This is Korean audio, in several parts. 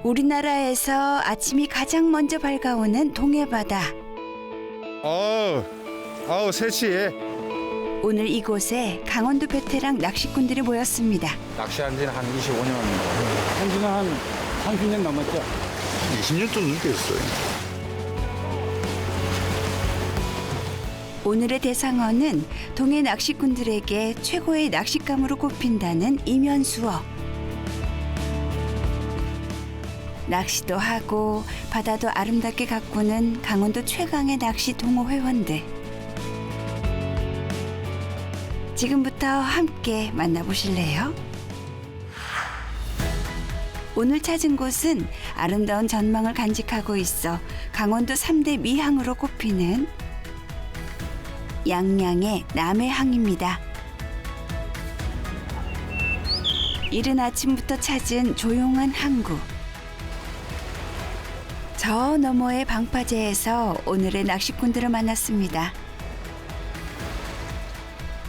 우리나라에서 아침이 가장 먼저 밝아오는 동해바다. 새치해. 오늘 이곳에 강원도 베테랑 낚시꾼들이 모였습니다. 낚시한 지는 한 25년. 한 지는 한 30년 넘었죠. 20년 좀 넘게 했어요. 오늘의 대상어는 동해 낚시꾼들에게 최고의 낚싯감으로 꼽힌다는 이면수어. 낚시도 하고 바다도 아름답게 가꾸는 강원도 최강의 낚시 동호 회원들. 지금부터 함께 만나보실래요? 오늘 찾은 곳은 아름다운 전망을 간직하고 있어 강원도 3대 미항으로 꼽히는 양양의 남해항입니다. 이른 아침부터 찾은 조용한 항구. 저 너머의 방파제에서 오늘의 낚시꾼들을 만났습니다.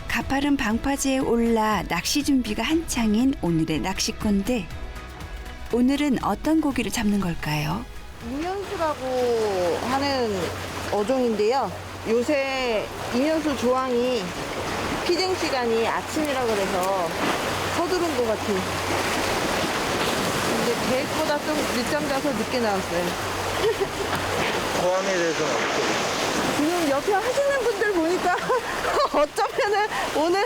가파른 방파제에 올라 낚시 준비가 한창인 오늘의 낚시꾼들. 오늘은 어떤 고기를 잡는 걸까요? 이면수라고 하는 어종인데요. 요새 이면수 조항이 피딩 시간이 아침이라 그래서 서두른 것 같아요. 근데 계획보다 좀 늦잠 자서 늦게 나왔어요. 포항에 대해서는 지금 옆에 하시는 분들 보니까 어쩌면은 오늘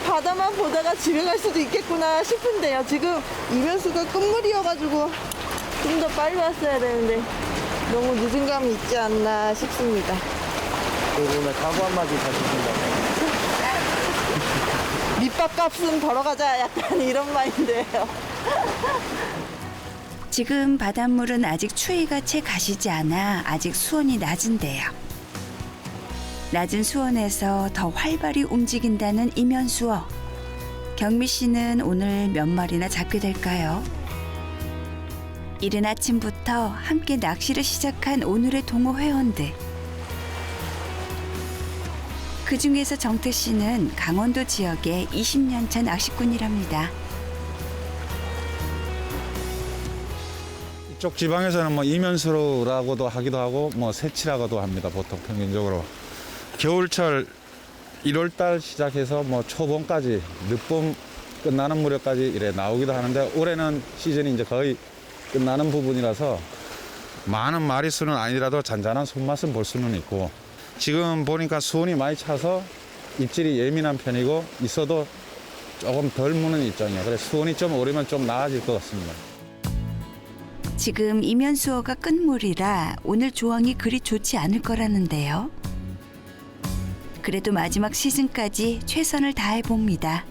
바다만 보다가 집에 갈 수도 있겠구나 싶은데요. 지금 이면수가 끝물이어가지고 좀 더 빨리 왔어야 되는데 너무 늦은 감이 있지 않나 싶습니다. 오늘 사고 한마디 가주신다고. 밑밥 값은 벌어가자 약간 이런 마인드예요. 지금 바닷물은 아직 추위가 채 가시지 않아 아직 수온이 낮은데요. 낮은 수온에서 더 활발히 움직인다는 이면수어. 경미 씨는 오늘 몇 마리나 잡게 될까요? 이른 아침부터 함께 낚시를 시작한 오늘의 동호 회원들. 그중에서 정태 씨는 강원도 지역의 20년 차 낚시꾼이랍니다. 이쪽 지방에서는 뭐 이면수라고도 하기도 하고 뭐 새치라고도 합니다. 보통 평균적으로 겨울철 1월달 시작해서 뭐 초봄까지 늦봄 끝나는 무렵까지 이래 나오기도 하는데 올해는 시즌이 이제 거의 끝나는 부분이라서 많은 마리수는 아니라도 잔잔한 손맛은 볼 수는 있고 지금 보니까 수온이 많이 차서 입질이 예민한 편이고 있어도 조금 덜 무는 입장이에요. 그래서 수온이 좀 오르면 좀 나아질 것 같습니다. 지금 이면수어가 끝물이라 오늘 조항이 그리 좋지 않을 거라는데요. 그래도 마지막 시즌까지 최선을 다해 봅니다.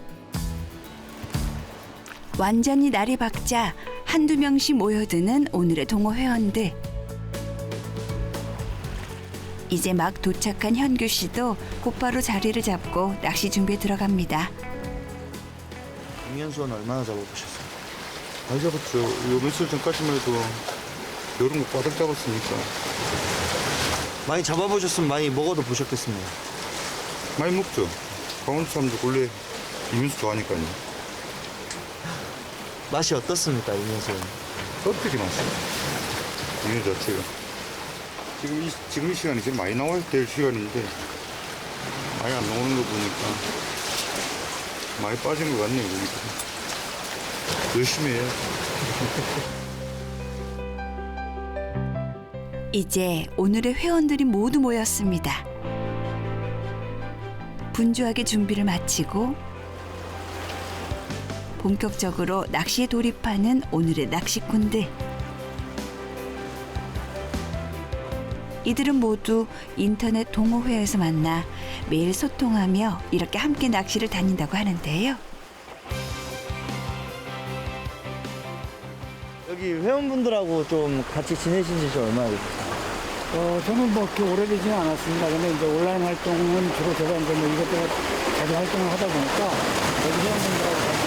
완전히 날이 밝자 한두 명씩 모여드는 오늘의 동호 회원들. 이제 막 도착한 현규 씨도 곧바로 자리를 잡고 낚시 준비에 들어갑니다. 이면수는 얼마나 잡아보셨어요? 많이 잡았죠. 요 며칠 전까지만 해도 이런 거 바닥 잡았으니까 많이 잡아보셨으면 많이 먹어도 보셨겠습니다. 많이 먹죠. 강원도 사람들 원래 이면수 좋아하니까요. 맛이 어떻습니까, 이면수는? 껍데기 맛이에요. 이면수 자체가. 지금 이 시간이 제일 많이 나와야 될 시간인데 많이 안 나오는 거 보니까 많이 빠진 것 같네요. 보니까. 열심히 해요. 이제 오늘의 회원들이 모두 모였습니다. 분주하게 준비를 마치고 본격적으로 낚시에 돌입하는 오늘의 낚시꾼들. 이들은 모두 인터넷 동호회에서 만나 매일 소통하며 이렇게 함께 낚시를 다닌다고 하는데요. 여기 회원분들하고 좀 같이 지내신 지 얼마나 되셨어요? 저는 뭐 그렇게 오래되지는 않았습니다. 근데 이제 온라인 활동은 주로 제가 이제 뭐 이것저것 자주 활동을 하다 보니까 여기 회원분들하고 같이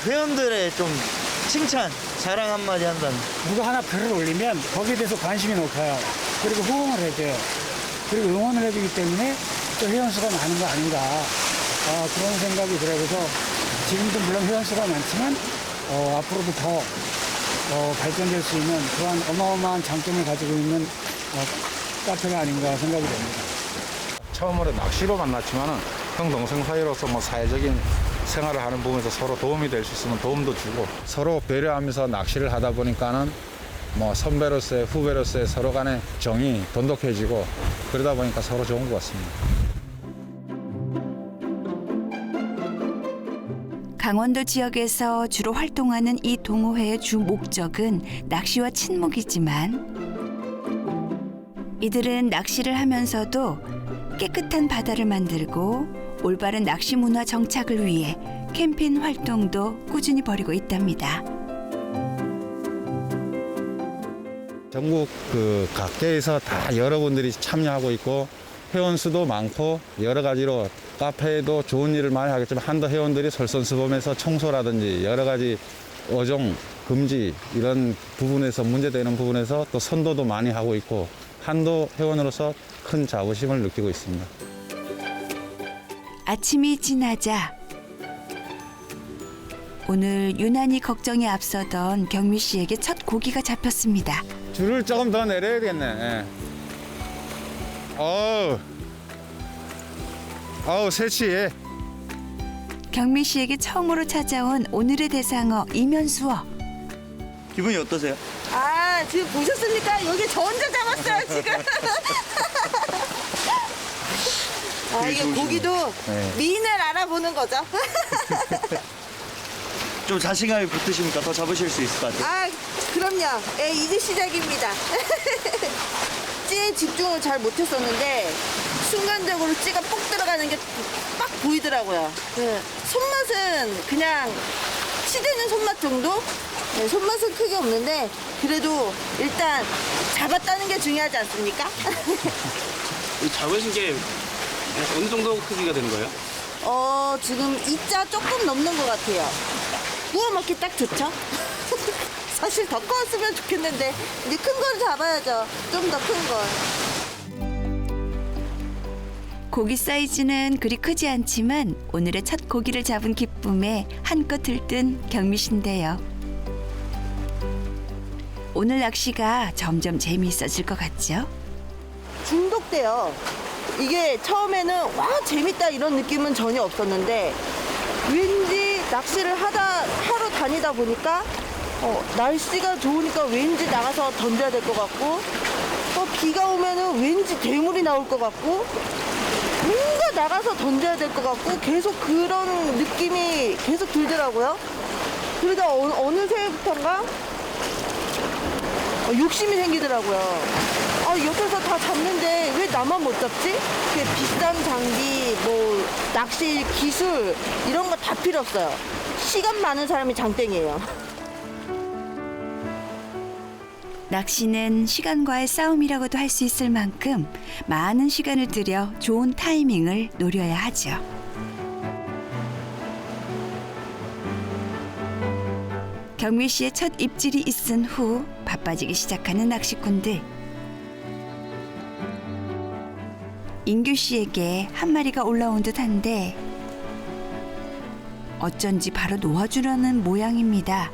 회원들의 좀 칭찬, 자랑 한마디 한다면? 누가 하나 글을 올리면 거기에 대해서 관심이 높아요. 그리고 호응을 해줘요. 그리고 응원을 해주기 때문에 또 회원수가 많은 거 아닌가. 그런 생각이 들어요. 그래서 지금도 물론 회원수가 많지만 앞으로도 더 발전될 수 있는 그런 어마어마한 장점을 가지고 있는 카페가 아닌가 생각이 됩니다. 처음으로 낚시로 만났지만은 형 동생 사이로서 뭐 사회적인 생활을 하는 부분에서 서로 도움이 될 수 있으면 도움도 주고 서로 배려하면서 낚시를 하다 보니까는 뭐 선배로서의 후배로서의 서로 간의 정이 돈독해지고 그러다 보니까 서로 좋은 것 같습니다. 강원도 지역에서 주로 활동하는 이 동호회의 주 목적은 낚시와 친목이지만 이들은 낚시를 하면서도 깨끗한 바다를 만들고 올바른 낚시 문화 정착을 위해 캠페인 활동도 꾸준히 벌이고 있답니다. 전국 각계에서 다 여러분들이 참여하고 있고 회원 수도 많고 여러 가지로 카페에도 좋은 일을 많이 하겠지만 한도 회원들이 솔선수범해서 청소라든지 여러 가지 어종 금지 이런 부분에서 문제되는 부분에서 또 선도도 많이 하고 있고 한도 회원으로서 큰 자부심을 느끼고 있습니다. 아침이 지나자 오늘 유난히 걱정이 앞서던 경미 씨에게 첫 고기가 잡혔습니다. 줄을 조금 더 내려야겠네. 예. 어우 새치. 경미 씨에게 처음으로 찾아온 오늘의 대상어 이면수어. 기분이 어떠세요? 아, 지금 보셨습니까? 여기 저 혼자 잡았어요, 지금. 아, 이게 고기도 네. 미인을 알아보는 거죠. 좀 자신감이 붙으십니까? 더 잡으실 수 있을 것 같아요. 아, 그럼요. 예, 이제 시작입니다. 찌에 집중을 잘 못했었는데 순간적으로 찌가 뽁 들어가는 게 빡 보이더라고요. 그 손맛은 그냥 치대는 손맛 정도? 네, 손맛은 크게 없는데 그래도 일단 잡았다는 게 중요하지 않습니까? 잡으신 게 어느 정도 크기가 되는 거예요? 지금 2자 조금 넘는 것 같아요. 구워 먹기 딱 좋죠? 사실 더 커왔으면 좋겠는데 이제 큰 걸 잡아야죠. 좀 더 큰 걸. 고기 사이즈는 그리 크지 않지만 오늘의 첫 고기를 잡은 기쁨에 한껏 들뜬 경미 씨인데요. 오늘 낚시가 점점 재미있어질 것 같죠? 중독돼요. 이게 처음에는 와 재밌다 이런 느낌은 전혀 없었는데 왠지 낚시를 하러 다니다 보니까 날씨가 좋으니까 왠지 나가서 던져야 될 것 같고 또 비가 오면은 왠지 대물이 나올 것 같고 뭔가 나가서 던져야 될 것 같고 계속 그런 느낌이 계속 들더라고요. 그러다 어느새부턴가 욕심이 생기더라고요. 옆에서 다 잡는데 왜 나만 못 잡지? 비싼 장비, 뭐 낚시 기술 이런 거 다 필요 없어요. 시간 많은 사람이 장땡이에요. 낚시는 시간과의 싸움이라고도 할 수 있을 만큼 많은 시간을 들여 좋은 타이밍을 노려야 하죠. 경미 씨의 첫 입질이 있은 후 바빠지기 시작하는 낚시꾼들. 인규 씨에게 한 마리가 올라온 듯한데 어쩐지 바로 놓아주려는 모양입니다.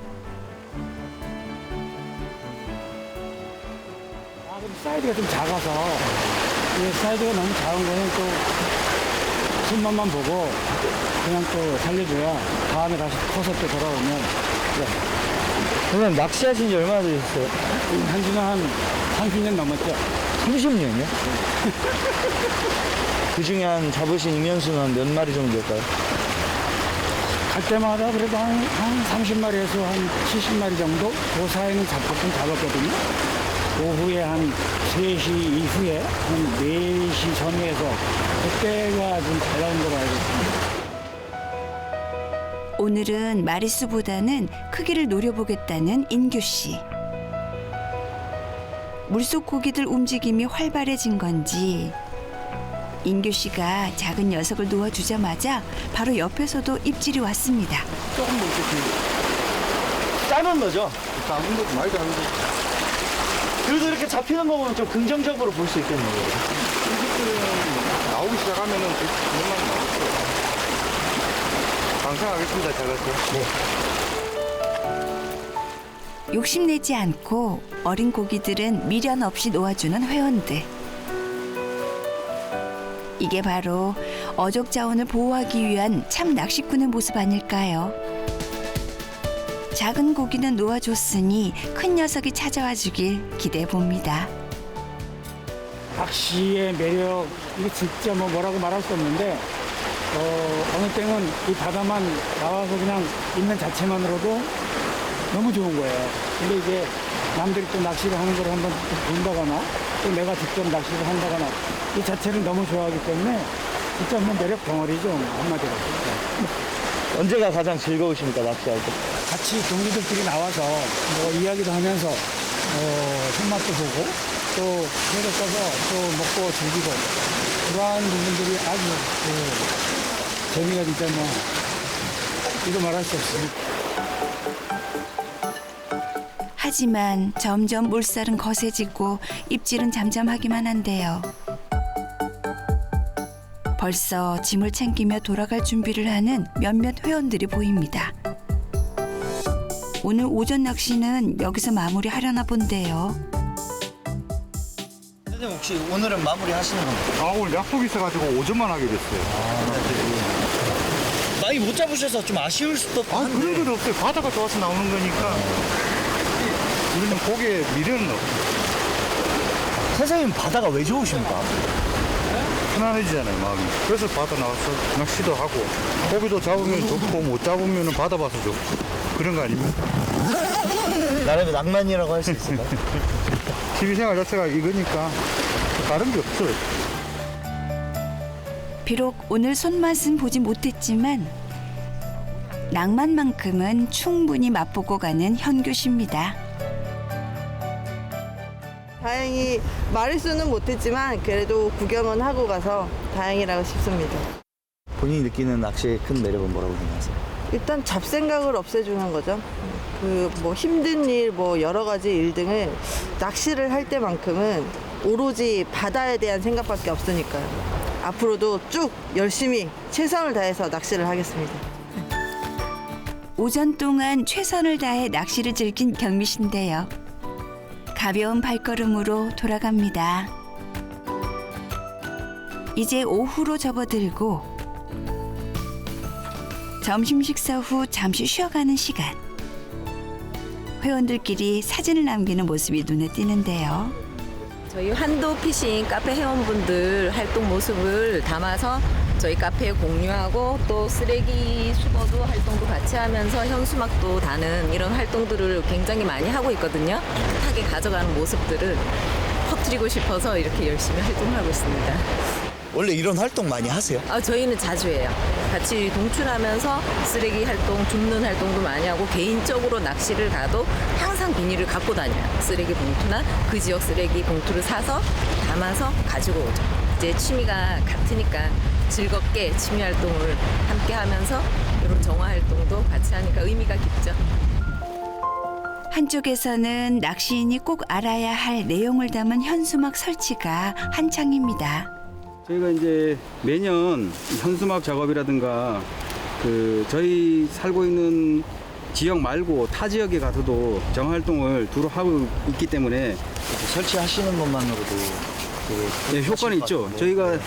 사이즈가 좀 작아서 이 사이즈가 너무 작은 거는 또 손맛만 보고 그냥 또 살려줘야 다음에 다시 커서 또 돌아오면 그래. 그럼 낚시하신 지 얼마나 되셨어요? 한 지는 한 30년 넘었죠. 30년이요? 그 중에 한 잡으신 이면수는 한 몇 마리 정도 될까요? 갈 때마다 그래도 한 30마리에서 한 70마리 정도 그 사이는 잡고끔 잡았거든요. 오후에 한 3시 이후에 한 4시 전후에서 그때가 좀 잘 나온 걸로 알고 있습니다. 오늘은 마리수보다는 크기를 노려보겠다는 인규 씨. 물속 고기들 움직임이 활발해진 건지 인규 씨가 작은 녀석을 놓아주자마자 바로 옆에서도 입질이 왔습니다. 조금 더 이렇게 짜는 거죠? 작은 것도 많이 작은 거. 그래도 이렇게 잡히는 거 보면 좀 긍정적으로 볼 수 있겠네요. 나오기 시작하면은 금방 나오죠. 방생하겠습니다, 제가. 욕심내지 않고 어린 고기들은 미련 없이 놓아주는 회원들. 이게 바로 어족 자원을 보호하기 위한 참 낚시꾼의 모습 아닐까요? 작은 고기는 놓아줬으니 큰 녀석이 찾아와 주길 기대해 봅니다. 낚시의 매력, 이게 진짜 뭐라고 말할 수 없는데, 어느 때는 이 바다만 나와서 그냥 있는 자체만으로도 너무 좋은 거예요. 근데 이제 남들이 또 낚시를 하는 걸 한번 본다거나, 또 내가 직접 낚시를 한다거나, 이 자체를 너무 좋아하기 때문에 진짜 뭐 매력 덩어리죠, 한마디로. 언제가 가장 즐거우십니까, 낚시할 때? 같이 동기들끼리 나와서 뭐 이야기도 하면서 손맛도 보고 또 회도 떠서 또 먹고 즐기고 그러한 부분들이 아주 재미가 진짜 뭐 이거 말할 수 없습니다. 하지만 점점 물살은 거세지고 입질은 잠잠하기만 한데요. 벌써 짐을 챙기며 돌아갈 준비를 하는 몇몇 회원들이 보입니다. 오늘 오전 낚시는 여기서 마무리하려나 본데요. 선생님 혹시 오늘은 마무리 하시는 건가요? 아, 오늘 약속이 있어가지고 오전만 하게 됐어요. 많이 못 잡으셔서 좀 아쉬울 수도 아, 한데. 그런 건 없어요. 바다가 좋아서 나오는 거니까. 우리는 고기에 미련은 없어요. 선생님 바다가 왜 좋으십니까? 편안해지잖아요, 마음이. 그래서 바다 나와서 낚시도 하고, 고기도 잡으면 좋고, 못 잡으면 바다 봐서 좋고. 그런 거 아닙니까? 나름의 낭만이라고 할 수 있을까요? 취미생활 자체가 이거니까 다른 게 없어요. 비록 오늘 손맛은 보지 못했지만 낭만만큼은 충분히 맛보고 가는 현규 씨입니다. 다행히 마리수는 못했지만 그래도 구경은 하고 가서 다행이라고 싶습니다. 본인이 느끼는 낚시의 큰 매력은 뭐라고 생각하세요? 일단 잡생각을 없애주는 거죠. 그 뭐 힘든 일, 뭐 여러 가지 일 등을 낚시를 할 때만큼은 오로지 바다에 대한 생각밖에 없으니까요. 앞으로도 쭉 열심히 최선을 다해서 낚시를 하겠습니다. 오전 동안 최선을 다해 낚시를 즐긴 경미 씨인데요. 가벼운 발걸음으로 돌아갑니다. 이제 오후로 접어들고 점심 식사 후 잠시 쉬어가는 시간. 회원들끼리 사진을 남기는 모습이 눈에 띄는데요. 저희 한도 피싱 카페 회원분들 활동 모습을 담아서 저희 카페에 공유하고 또 쓰레기 수거도 활동도 같이 하면서 현수막도 다는 이런 활동들을 굉장히 많이 하고 있거든요. 깨끗하게 가져가는 모습들을 퍼뜨리고 싶어서 이렇게 열심히 활동하고 있습니다. 원래 이런 활동 많이 하세요? 저희는 자주 해요. 같이 동출하면서 쓰레기 활동, 줍는 활동도 많이 하고 개인적으로 낚시를 가도 항상 비닐을 갖고 다녀요. 쓰레기 봉투나 그 지역 쓰레기 봉투를 사서 담아서 가지고 오죠. 이제 취미가 같으니까 즐겁게 취미 활동을 함께 하면서 이런 정화 활동도 같이 하니까 의미가 깊죠. 한쪽에서는 낚시인이 꼭 알아야 할 내용을 담은 현수막 설치가 한창입니다. 저희가 이제 매년 현수막 작업이라든가 저희 살고 있는 지역 말고 타 지역에 가서도 정활동을 두루 하고 있기 때문에 설치하시는 것만으로도 네, 효과는 있죠. 저희가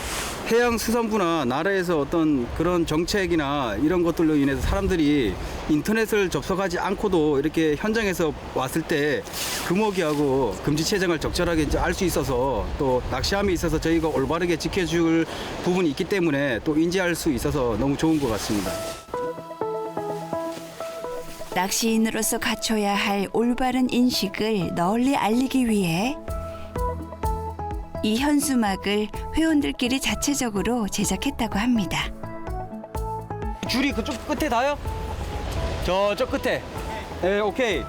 해양수산부나 나라에서 어떤 그런 정책이나 이런 것들로 인해서 사람들이 인터넷을 접속하지 않고도 이렇게 현장에서 왔을 때 금어기하고 금지체장을 적절하게 이제 알 수 있어서 또 낚시함에 있어서 저희가 올바르게 지켜줄 부분이 있기 때문에 또 인지할 수 있어서 너무 좋은 것 같습니다. 낚시인으로서 갖춰야 할 올바른 인식을 널리 알리기 위해 이 현수막을 회원들끼리 자체적으로 제작했다고 합니다. 줄이 그쪽 끝에 닿아요? 저쪽 끝에. 네, 오케이.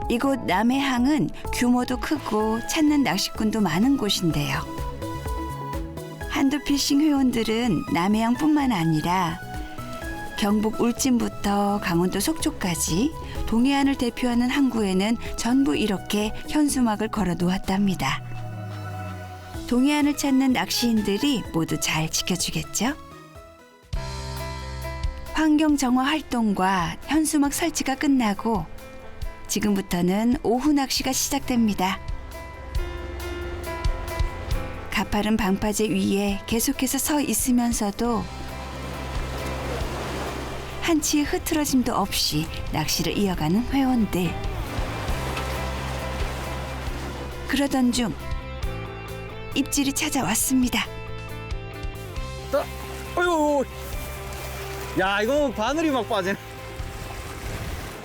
이곳 남해항은 규모도 크고 찾는 낚시꾼도 많은 곳인데요. 한도피싱 회원들은 남해항뿐만 아니라 경북 울진부터 강원도 속초까지 동해안을 대표하는 항구에는 전부 이렇게 현수막을 걸어 놓았답니다. 동해안을 찾는 낚시인들이 모두 잘 지켜주겠죠? 환경 정화 활동과 현수막 설치가 끝나고 지금부터는 오후 낚시가 시작됩니다. 가파른 방파제 위에 계속해서 서 있으면서도 한치의 흐트러짐도 없이 낚시를 이어가는 회원들. 그러던 중 입질이 찾아왔습니다. 어휴, 야 이거 바늘이 막 빠지네.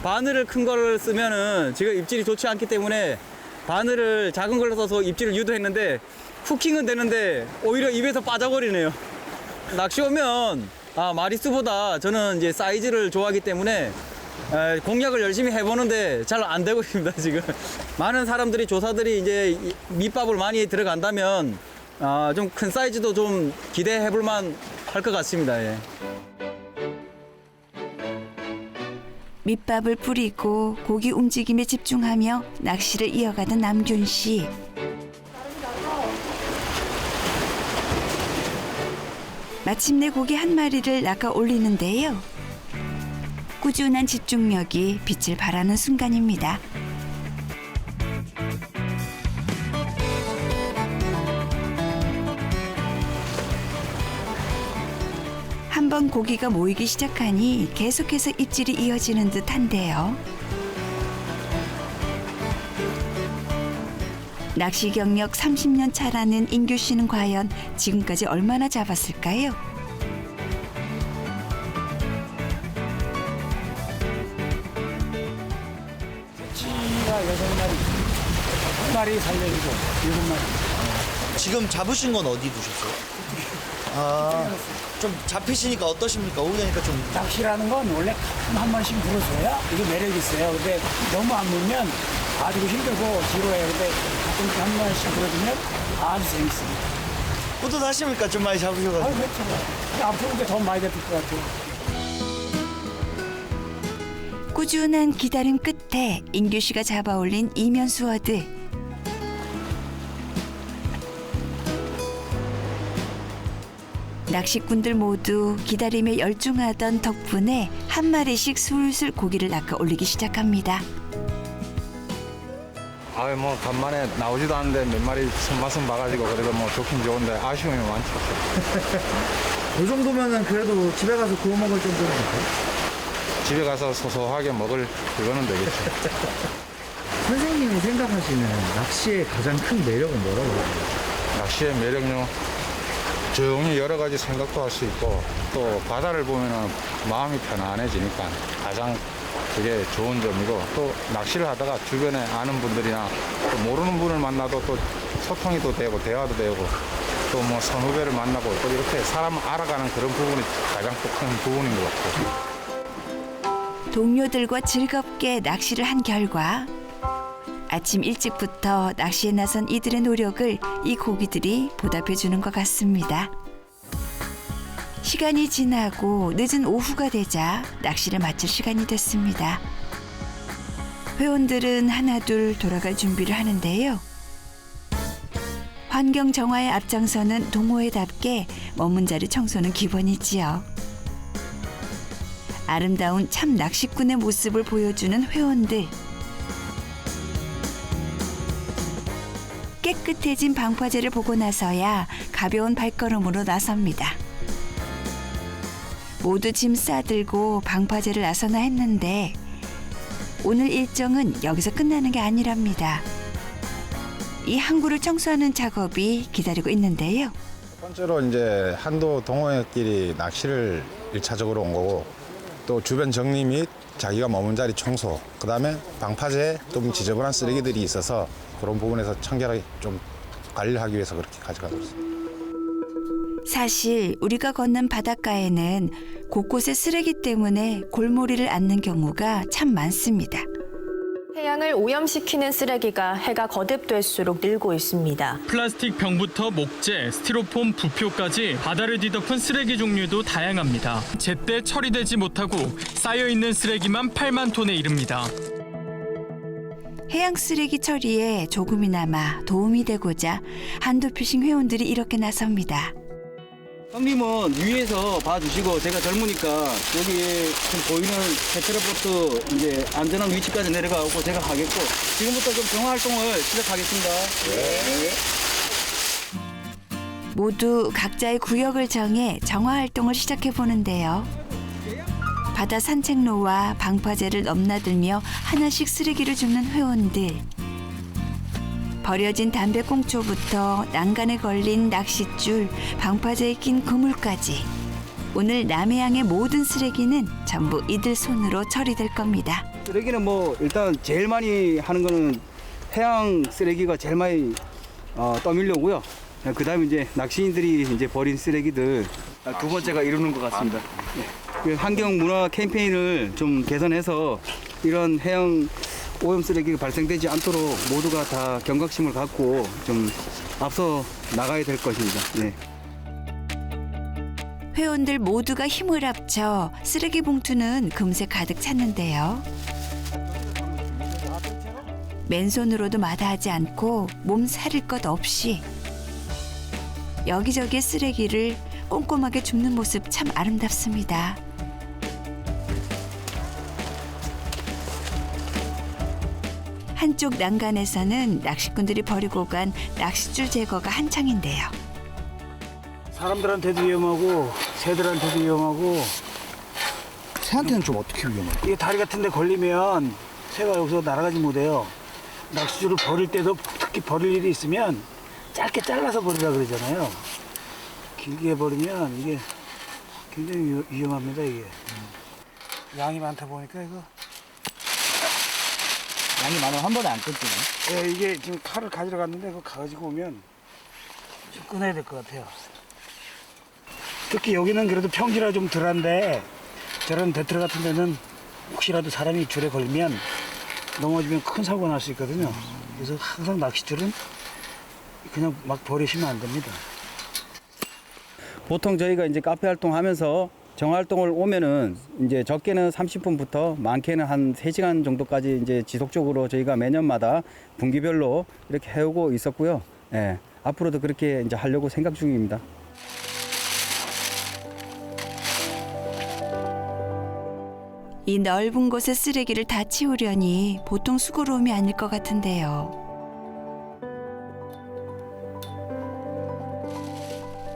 바늘을 큰 거를 쓰면은 지금 입질이 좋지 않기 때문에 바늘을 작은 걸 써서 입질을 유도했는데 후킹은 되는데 오히려 입에서 빠져버리네요. 낚시 오면 마리수보다 저는 이제 사이즈를 좋아하기 때문에 공략을 열심히 해보는데 잘 안 되고 있습니다 지금. 많은 사람들이 조사들이 이제 밑밥을 많이 들어간다면 좀 큰 사이즈도 좀 기대해볼만 할 것 같습니다. 예. 밑밥을 뿌리고 고기 움직임에 집중하며 낚시를 이어가던 남균 씨. 마침내 고기 한 마리를 낚아 올리는데요. 꾸준한 집중력이 빛을 발하는 순간입니다. 한번 고기가 모이기 시작하니 계속해서 입질이 이어지는 듯한데요. 낚시 경력 30년 차라는 인규 씨는 과연 지금까지 얼마나 잡았을까요? 치가 6마리, 한 마리 살려주고 7마리. 지금 잡으신 건 어디 두셨어요? 좀 잡히시니까 어떠십니까? 오후니까 좀. 낚시라는 건 원래 한 번씩 물어줘야 이게 매력이 있어요. 근데 너무 안 물면 아주 힘들고 지루해요. 근데 가끔 한 번씩 물어주면 아주 재밌습니다. 뿌듯하십니까? 좀 많이 잡으셔가지고. 그렇죠. 앞으로 더 많이 잡힐 것 같아요. 꾸준한 기다림 끝에 인규 씨가 잡아올린 이면수어들. 낚시꾼들 모두 기다림에 열중하던 덕분에 한 마리씩 술술 고기를 낚아 올리기 시작합니다. 뭐 간만에 나오지도 않는데 몇 마리 손맛은 봐가지고 그래도 뭐 좋긴 좋은데 아쉬움이 많죠. 이 정도면은 그래도 집에 가서 구워 먹을 정도는 될까요? 집에 가서 소소하게 먹을 그거는 되겠죠. 선생님이 생각하시는 낚시의 가장 큰 매력은 뭐라고 생각해요? 낚시의 매력요. 조용히 여러 가지 생각도 할 수 있고 또 바다를 보면은 마음이 편안해지니까 가장 그게 좋은 점이고, 또 낚시를 하다가 주변에 아는 분들이나 또 모르는 분을 만나도 또 소통이 또 되고 대화도 되고 또 뭐 선후배를 만나고 또 이렇게 사람 알아가는 그런 부분이 가장 또 큰 부분인 것 같아요. 동료들과 즐겁게 낚시를 한 결과 아침 일찍부터 낚시에 나선 이들의 노력을 이 고기들이 보답해 주는 것 같습니다. 시간이 지나고 늦은 오후가 되자 낚시를 마칠 시간이 됐습니다. 회원들은 하나둘 돌아갈 준비를 하는데요. 환경 정화에 앞장서는 동호회답게 머문 자리 청소는 기본이지요. 아름다운 참 낚시꾼의 모습을 보여주는 회원들. 깨끗해진 방파제를 보고 나서야 가벼운 발걸음으로 나섭니다. 모두 짐 싸들고 방파제를 나서나 했는데 오늘 일정은 여기서 끝나는 게 아니랍니다. 이 항구를 청소하는 작업이 기다리고 있는데요. 첫 번째로 이제 한도 동호회끼리 낚시를 1차적으로 온 거고, 또 주변 정리 및 자기가 머문 자리 청소, 그다음에 방파제에 좀 지저분한 쓰레기들이 있어서 그런 부분에서 청결하게 좀 관리하기 위해서 그렇게 가져가고 있습니다. 사실 우리가 걷는 바닷가에는 곳곳에 쓰레기 때문에 골머리를 앓는 경우가 참 많습니다. 해양을 오염시키는 쓰레기가 해가 거듭될수록 늘고 있습니다. 플라스틱 병부터 목재, 스티로폼, 부표까지 바다를 뒤덮은 쓰레기 종류도 다양합니다. 제때 처리되지 못하고 쌓여있는 쓰레기만 8만 톤에 이릅니다. 해양 쓰레기 처리에 조금이나마 도움이 되고자 한도피싱 회원들이 이렇게 나섭니다. 형님은 위에서 봐주시고 제가 젊으니까 여기 지금 보이는 테트라포트 이제 안전한 위치까지 내려가고 제가 하겠고 지금부터 좀 정화 활동을 시작하겠습니다. 모두 각자의 구역을 정해 정화 활동을 시작해 보는데요. 바다 산책로와 방파제를 넘나들며 하나씩 쓰레기를 줍는 회원들. 버려진 담배꽁초부터 난간에 걸린 낚싯줄, 방파제에 낀 그물까지. 오늘 남해항의 모든 쓰레기는 전부 이들 손으로 처리될 겁니다. 쓰레기는 뭐 일단 제일 많이 하는 거는 해양 쓰레기가 제일 많이 떠밀려오고요. 그 다음에 이제 낚시인들이 이제 버린 쓰레기들 두 번째가 이루는 것 같습니다. 그 환경 문화 캠페인을 좀 개선해서 이런 해양 오염 쓰레기가 발생되지 않도록 모두가 다 경각심을 갖고 좀 앞서 나가야 될 것입니다. 네. 회원들 모두가 힘을 합쳐 쓰레기 봉투는 금세 가득 찼는데요. 맨손으로도 마다하지 않고 몸 사릴 것 없이 여기저기 쓰레기를 꼼꼼하게 줍는 모습 참 아름답습니다. 한쪽 난간에서는 낚시꾼들이 버리고 간 낚싯줄 제거가 한창인데요. 사람들한테도 위험하고 새들한테도 위험하고. 새한테는 좀 어떻게 위험해요? 이게 다리 같은 데 걸리면 새가 여기서 날아가지 못해요. 낚싯줄을 버릴 때도 특히 버릴 일이 있으면 짧게 잘라서 버리라 그러잖아요. 길게 버리면 이게 굉장히 위험합니다, 이게. 양이 많다 보니까 이거. 양이 많으면 한 번에 안 끊기네. 네, 이게 지금 칼을 가지러 갔는데 그거 가지고 오면 좀 끊어야 될 것 같아요. 특히 여기는 그래도 평지라 좀 덜한데 저런 대트라 같은 데는 혹시라도 사람이 줄에 걸리면 넘어지면 큰 사고가 날 수 있거든요. 그래서 항상 낚싯줄은 그냥 막 버리시면 안 됩니다. 보통 저희가 이제 카페 활동하면서 정화 활동을 오면은 이제 적게는 30분부터 많게는 한 3시간 정도까지 이제 지속적으로 저희가 매년마다 분기별로 이렇게 해오고 있었고요. 예, 앞으로도 그렇게 이제 하려고 생각 중입니다. 이 넓은 곳에 쓰레기를 다 치우려니 보통 수고로움이 아닐 것 같은데요.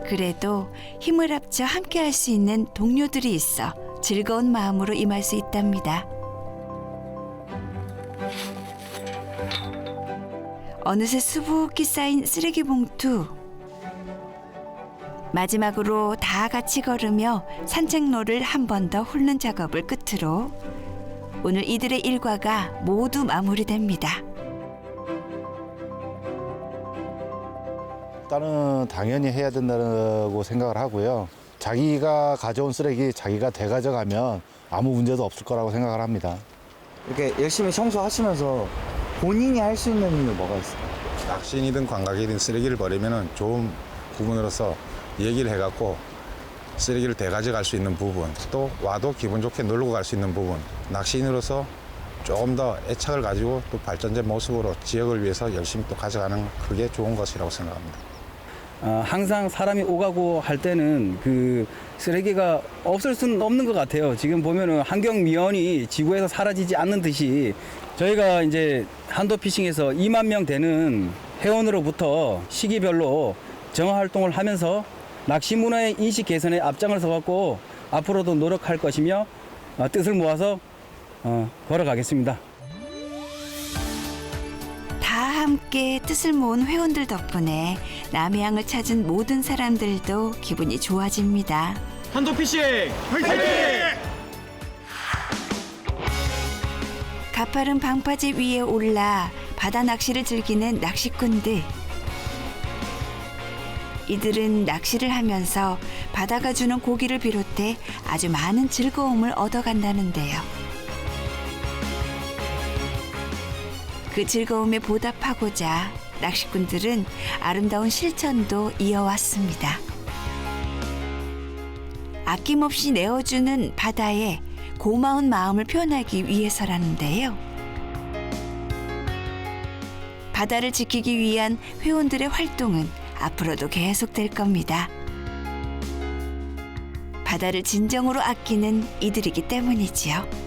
그래도 힘을 합쳐 함께 할 수 있는 동료들이 있어 즐거운 마음으로 임할 수 있답니다. 어느새 수북히 쌓인 쓰레기 봉투. 마지막으로 다 같이 걸으며 산책로를 한 번 더 훑는 작업을 끝으로 오늘 이들의 일과가 모두 마무리됩니다. 일단은 당연히 해야 된다고 생각을 하고요. 자기가 가져온 쓰레기 자기가 되가져가면 아무 문제도 없을 거라고 생각을 합니다. 이렇게 열심히 청소하시면서 본인이 할 수 있는 일이 뭐가 있어요? 낚시인이든 관광이든 쓰레기를 버리면 좋은 부분으로서 얘기를 해갖고 쓰레기를 되가져갈 수 있는 부분, 또 와도 기분 좋게 놀고 갈 수 있는 부분, 낚시인으로서 조금 더 애착을 가지고 또 발전된 모습으로 지역을 위해서 열심히 또 가져가는 그게 좋은 것이라고 생각합니다. 항상 사람이 오가고 할 때는 그 쓰레기가 없을 수는 없는 것 같아요. 지금 보면은 환경미원이 지구에서 사라지지 않는 듯이 저희가 이제 한도 피싱에서 2만 명 되는 회원으로부터 시기별로 정화 활동을 하면서 낚시 문화의 인식 개선에 앞장을 서갖고 앞으로도 노력할 것이며 뜻을 모아서 걸어가겠습니다. 다 함께 뜻을 모은 회원들 덕분에 남해항을 찾은 모든 사람들도 기분이 좋아집니다. 한도 피싱 화이팅! 가파른 방파제 위에 올라 바다 낚시를 즐기는 낚시꾼들. 이들은 낚시를 하면서 바다가 주는 고기를 비롯해 아주 많은 즐거움을 얻어간다는데요. 그 즐거움에 보답하고자 낚시꾼들은 아름다운 실천도 이어왔습니다. 아낌없이 내어주는 바다에 고마운 마음을 표현하기 위해서라는데요. 바다를 지키기 위한 회원들의 활동은 앞으로도 계속될 겁니다. 바다를 진정으로 아끼는 이들이기 때문이지요.